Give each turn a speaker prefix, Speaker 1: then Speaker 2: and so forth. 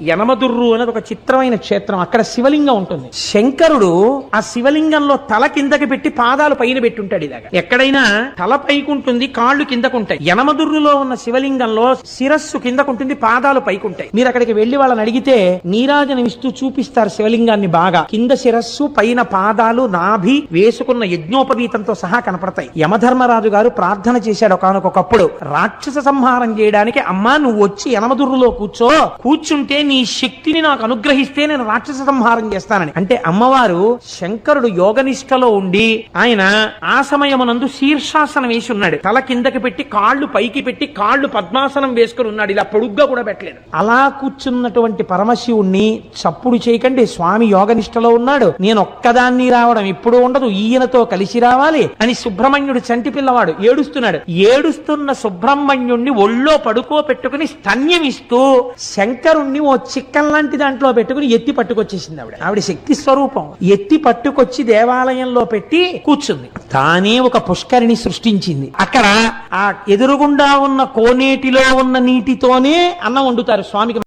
Speaker 1: యనమదుర్రు అనేది ఒక చిత్రమైన క్షేత్రం. అక్కడ శివలింగం ఉంటుంది. శంకరుడు ఆ శివలింగంలో తల కిందకి పెట్టి పాదాలు పైన పెట్టుంటాడు. ఇలాగా ఎక్కడైనా తల పైకుంటుంది, కాళ్ళు కిందకుంటాయి. యనమదుర్రులో ఉన్న శివలింగంలో శిరస్సు కిందకుంటుంది, పాదాలు పైకుంటాయి. మీరు అక్కడికి వెళ్లి వాళ్ళని అడిగితే నీరాజనం ఇస్తూ చూపిస్తారు శివలింగాన్ని. బాగా కింద శిరస్సు, పైన పాదాలు, నాభి వేసుకున్న యజ్ఞోపవీతంతో సహా కనపడతాయి. యమధర్మరాజు గారు ప్రార్థన చేశాడు ఒకానొకప్పుడు, రాక్షస సంహారం చేయడానికి అమ్మా నువ్వు వచ్చి యనమదుర్రులో కూర్చుంటే నీ శక్తిని నాకు అనుగ్రహిస్తే నేను రాక్షస సంహారం చేస్తానని. అంటే అమ్మవారు శంకరుడు యోగనిష్టలో ఉండి ఆయన ఆ సమయమునందు శీర్షాసనం వేసి ఉన్నాడు. తల కిందకి పెట్టి కాళ్ళు పైకి పెట్టి కాళ్ళు పద్మాసనం వేసుకుని ఉన్నాడు. ఇలా పొడుగ్గా కూడా పెట్టలేదు. అలా కూర్చున్నటువంటి పరమశివుణ్ణి చప్పుడు చేయకండి, స్వామి యోగనిష్టలో ఉన్నాడు, నేను ఒక్కదాన్ని రావడం ఇప్పుడు ఉండదు, ఈయనతో కలిసి రావాలి అని సుబ్రహ్మణ్యుడు చంటి పిల్లవాడు ఏడుస్తున్నాడు. ఏడుస్తున్న సుబ్రహ్మణ్యుణ్ణి ఒళ్ళో పడుకోపెట్టుకుని స్తన్యమిస్తూ శంకరుణ్ణి ఓ చిక్కం లాంటి దాంట్లో పెట్టుకుని ఎత్తి పట్టుకొచ్చేసింది ఆవిడ శక్తి స్వరూపం. ఎత్తి పట్టుకొచ్చి దేవాలయంలో పెట్టి కూర్చుంది. తానే ఒక పుష్కరిణి సృష్టించింది. అక్కడ ఆ ఎదురుగుండా ఉన్న కోనేటిలో ఉన్న నీటితోనే అన్నం వండుతారు స్వామికి.